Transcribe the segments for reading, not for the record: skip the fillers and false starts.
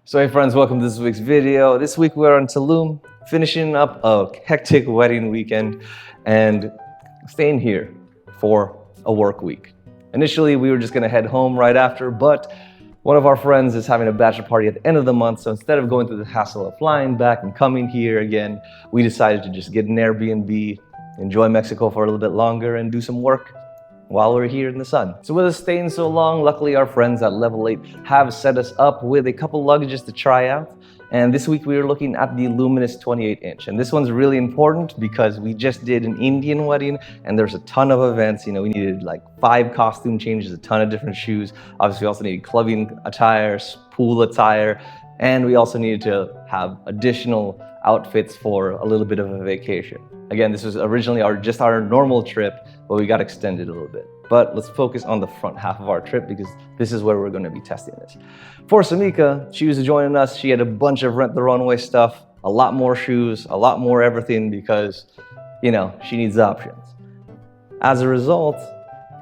So hey friends, welcome to this week's video. This week we're in Tulum, finishing up a hectic wedding weekend and staying here for a work week. Initially, we were just gonna head home right after, but one of our friends is having a bachelor party at the end of the month, so instead of going through the hassle of flying back and coming here again, we decided to just get an Airbnb, enjoy Mexico for a little bit longer, and do some work while we're here in the sun. So with us staying so long, luckily our friends at Level 8 have set us up with a couple luggages to try out. And this week we were looking at the Luminous 28-inch. And this one's really important because we just did an Indian wedding and there's a ton of events. You know, we needed like 5 costume changes, a ton of different shoes. Obviously we also needed clubbing attire, pool attire, and we also needed to have additional outfits for a little bit of a vacation. Again, this was originally just our normal trip, but we got extended a little bit. But let's focus on the front half of our trip because this is where we're going to be testing this. For Samika, she was joining us. She had a bunch of Rent the Runway stuff, a lot more shoes, a lot more everything because, you know, she needs options. As a result,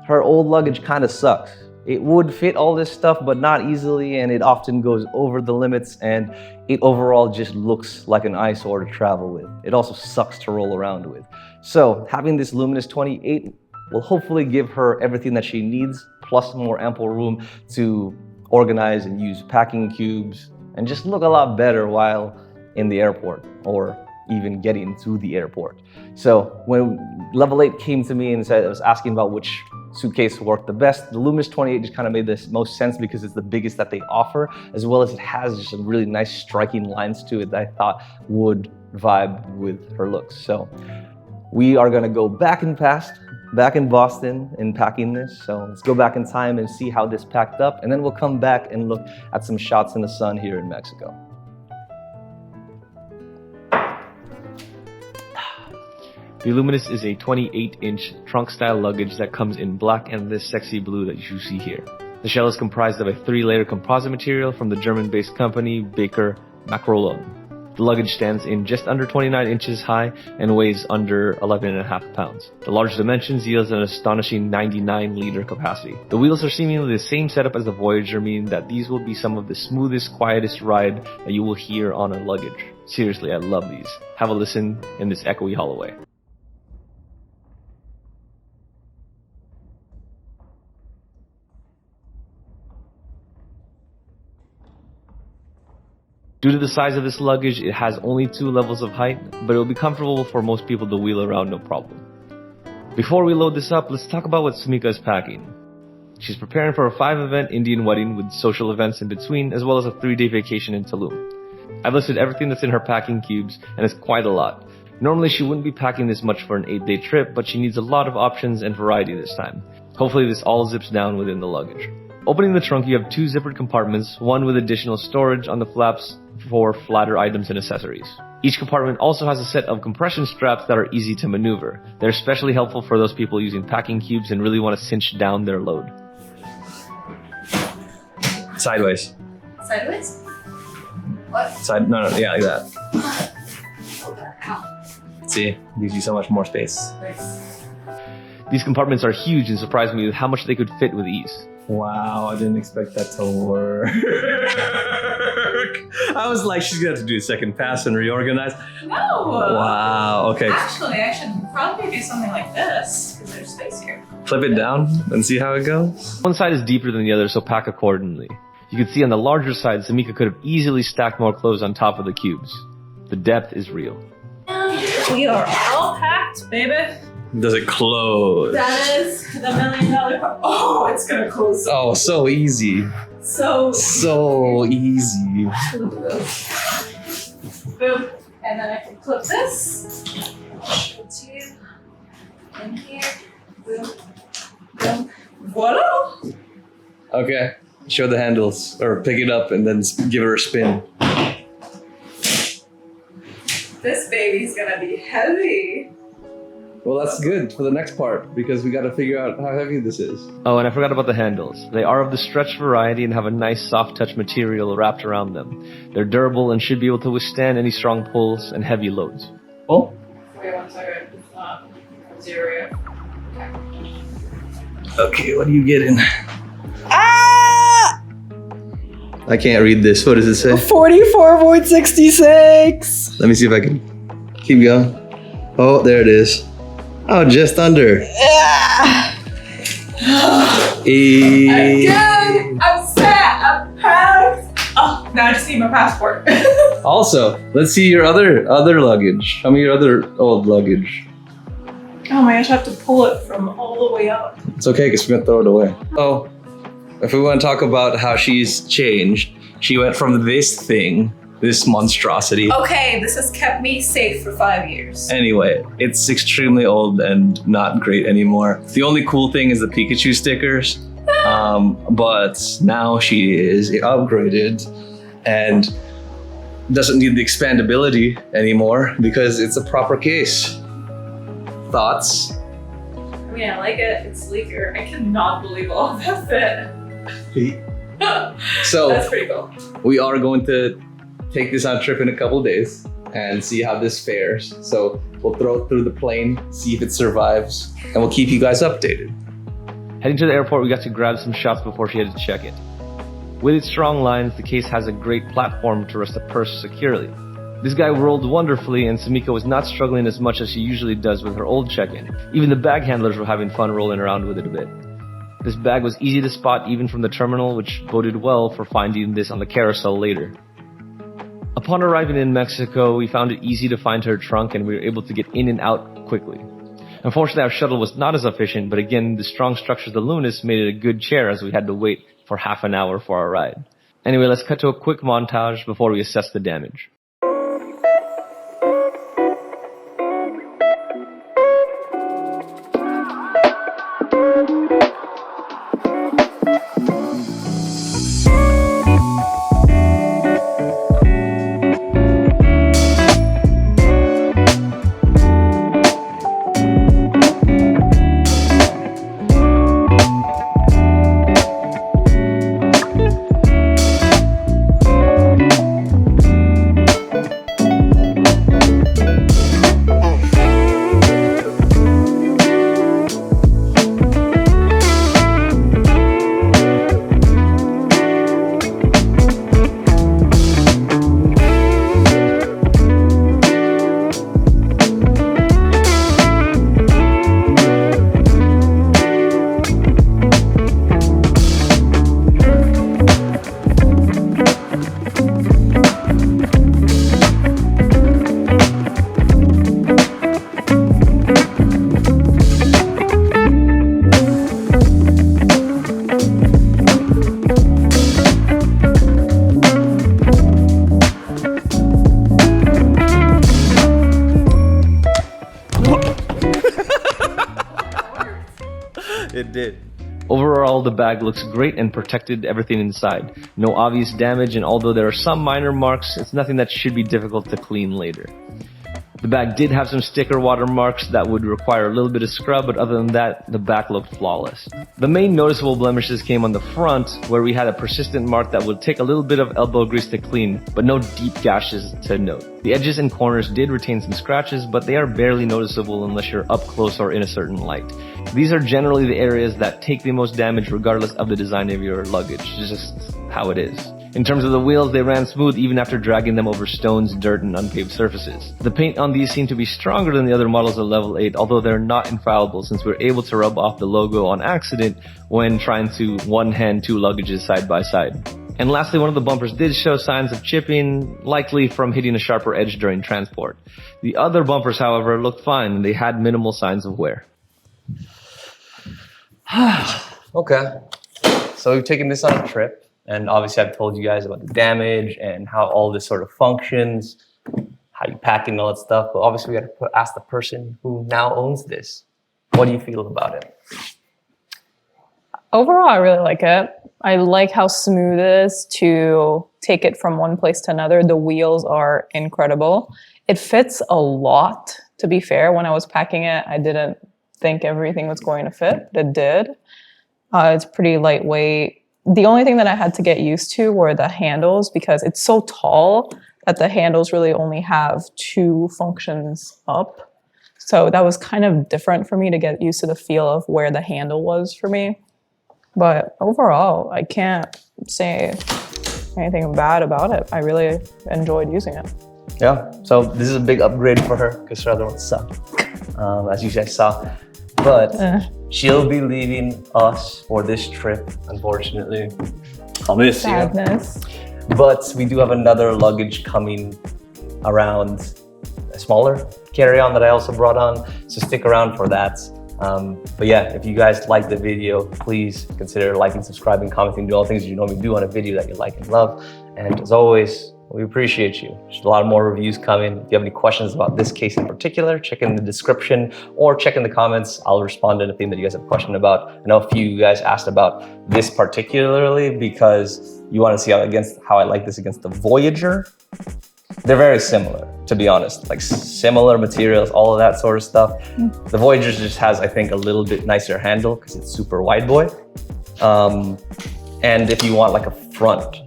her old luggage kind of sucks. It would fit all this stuff, but not easily, and it often goes over the limits, and it overall just looks like an eyesore to travel with. It also sucks to roll around with. So having this Luminous 28 will hopefully give her everything that she needs, plus more ample room to organize and use packing cubes, and just look a lot better while in the airport, or even getting to the airport. So when Level 8 came to me and said, I was asking about which suitcase worked the best, the Luminous 28 just kind of made the most sense because it's the biggest that they offer, as well as it has just some really nice striking lines to it that I thought would vibe with her looks. So we are gonna go back in Boston and packing this. So let's go back in time and see how this packed up, and then we'll come back and look at some shots in the sun here in Mexico. The Luminous is a 28-inch trunk-style luggage that comes in black and this sexy blue that you see here. The shell is comprised of a 3-layer composite material from the German-based company Baker Macrolon. The luggage stands in just under 29 inches high and weighs under 11.5 pounds. The large dimensions yields an astonishing 99-liter capacity. The wheels are seemingly the same setup as the Voyager, meaning that these will be some of the smoothest, quietest ride that you will hear on a luggage. Seriously, I love these. Have a listen in this echoey hallway. Due to the size of this luggage, it has only 2 levels of height, but it will be comfortable for most people to wheel around no problem. Before we load this up, let's talk about what Samika is packing. She's preparing for a 5-event Indian wedding with social events in between, as well as a 3-day vacation in Tulum. I've listed everything that's in her packing cubes, and it's quite a lot. Normally she wouldn't be packing this much for an 8-day trip, but she needs a lot of options and variety this time. Hopefully this all zips down within the luggage. Opening the trunk, you have 2 zippered compartments, one with additional storage on the flaps for flatter items and accessories. Each compartment also has a set of compression straps that are easy to maneuver. They're especially helpful for those people using packing cubes and really want to cinch down their load. Sideways. Sideways? What? No, yeah, like that. See, gives you so much more space. Nice. These compartments are huge and surprised me with how much they could fit with ease. Wow, I didn't expect that to work. I was like, she's gonna have to do a second pass and reorganize. No! Wow, okay. Actually, I should probably do something like this, because there's space here. Flip it down and see how it goes. One side is deeper than the other, so pack accordingly. You can see on the larger side, Samika could have easily stacked more clothes on top of the cubes. The depth is real. We are all packed, baby. Does it close? That is the $1 million part. Oh, it's gonna close. Oh, so easy. So easy. Boom. And then I can clip this. Put you in here. Boom. Boom. Voila! Okay, show the handles, or pick it up and then give her a spin. This baby's gonna be heavy. Well, that's good for the next part because we got to figure out how heavy this is. Oh, and I forgot about the handles. They are of the stretch variety and have a nice soft touch material wrapped around them. They're durable and should be able to withstand any strong pulls and heavy loads. Oh? Wait 1 second. It's not 0 yet. Okay, what are you getting? Ah! I can't read this. What does it say? 44.66. Let me see if I can keep going. Oh, there it is. Oh, just under. Again, I'm set. I'm packed. Oh, now I just need my passport. Also, let's see your other luggage. Show me your other old luggage. Oh my gosh, I have to pull it from all the way up. It's okay, because we're gonna throw it away. Oh, if we want to talk about how she's changed, she went from this thing, this monstrosity. Okay, this has kept me safe for 5 years. Anyway, it's extremely old and not great anymore. The only cool thing is the Pikachu stickers. But now she is upgraded and doesn't need the expandability anymore because it's a proper case. Thoughts? I mean, I like it. It's sleeker. I cannot believe all of that fit. So That's pretty cool. we are going to take this on a trip in a couple days and see how this fares. So we'll throw it through the plane, see if it survives, and we'll keep you guys updated. Heading to the airport, we got to grab some shots before she had to check it. With its strong lines, the case has a great platform to rest the purse securely. This guy rolled wonderfully, and Sumika was not struggling as much as she usually does with her old check-in. Even the bag handlers were having fun rolling around with it a bit. This bag was easy to spot even from the terminal, which boded well for finding this on the carousel later. Upon arriving in Mexico, we found it easy to find her trunk and we were able to get in and out quickly. Unfortunately, our shuttle was not as efficient, but again, the strong structure of the Luminous made it a good chair as we had to wait for half an hour for our ride. Anyway, let's cut to a quick montage before we assess the damage. It did. Overall, the bag looks great and protected everything inside. No obvious damage, and although there are some minor marks, it's nothing that should be difficult to clean later. The bag did have some sticker watermarks that would require a little bit of scrub, but other than that, the back looked flawless. The main noticeable blemishes came on the front, where we had a persistent mark that would take a little bit of elbow grease to clean, but no deep gashes to note. The edges and corners did retain some scratches, but they are barely noticeable unless you're up close or in a certain light. These are generally the areas that take the most damage regardless of the design of your luggage. It's just how it is. In terms of the wheels, they ran smooth even after dragging them over stones, dirt, and unpaved surfaces. The paint on these seemed to be stronger than the other models of Level 8, although they're not infallible since we were able to rub off the logo on accident when trying to one-hand two luggages side by side. And lastly, one of the bumpers did show signs of chipping, likely from hitting a sharper edge during transport. The other bumpers, however, looked fine and they had minimal signs of wear. Okay. So we've taken this on a trip. And obviously I've told you guys about the damage and how all this sort of functions, how you pack and all that stuff. But obviously we got to ask the person who now owns this. What do you feel about it? Overall, I really like it. I like how smooth it is to take it from one place to another. The wheels are incredible. It fits a lot, to be fair. When I was packing it, I didn't think everything was going to fit. It did. It's pretty lightweight. The only thing that I had to get used to were the handles because it's so tall that the handles really only have two functions up. So that was kind of different for me to get used to the feel of where the handle was for me. But overall, I can't say anything bad about it. I really enjoyed using it. Yeah, so this is a big upgrade for her because her other one sucked, as you guys saw. But she'll be leaving us for this trip, unfortunately. I'll miss you. Sadness. But we do have another luggage coming around, a smaller carry-on that I also brought on, so stick around for that. But yeah, if you guys like the video, please consider liking, subscribing, commenting, do all the things you normally do on a video that you like and love. And as always, we appreciate you. There's a lot more reviews coming. If you have any questions about this case in particular, check in the description or check in the comments. I'll respond to anything that you guys have a question about. I know a few of you guys asked about this particularly because you want to see how I like this against the Voyager. They're very similar, to be honest, like similar materials, all of that sort of stuff. The Voyager just has, I think, a little bit nicer handle because it's super wide boy. And if you want like a front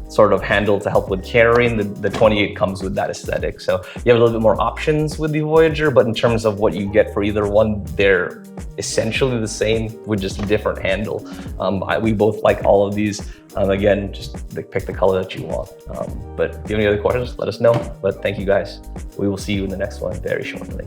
sort of handle to help with carrying, the 28 comes with that aesthetic. So you have a little bit more options with the Voyager, but in terms of what you get for either one, they're essentially the same with just a different handle. We both like all of these. Again, just pick the color that you want. But if you have any other questions, let us know. But thank you guys. We will see you in the next one very shortly.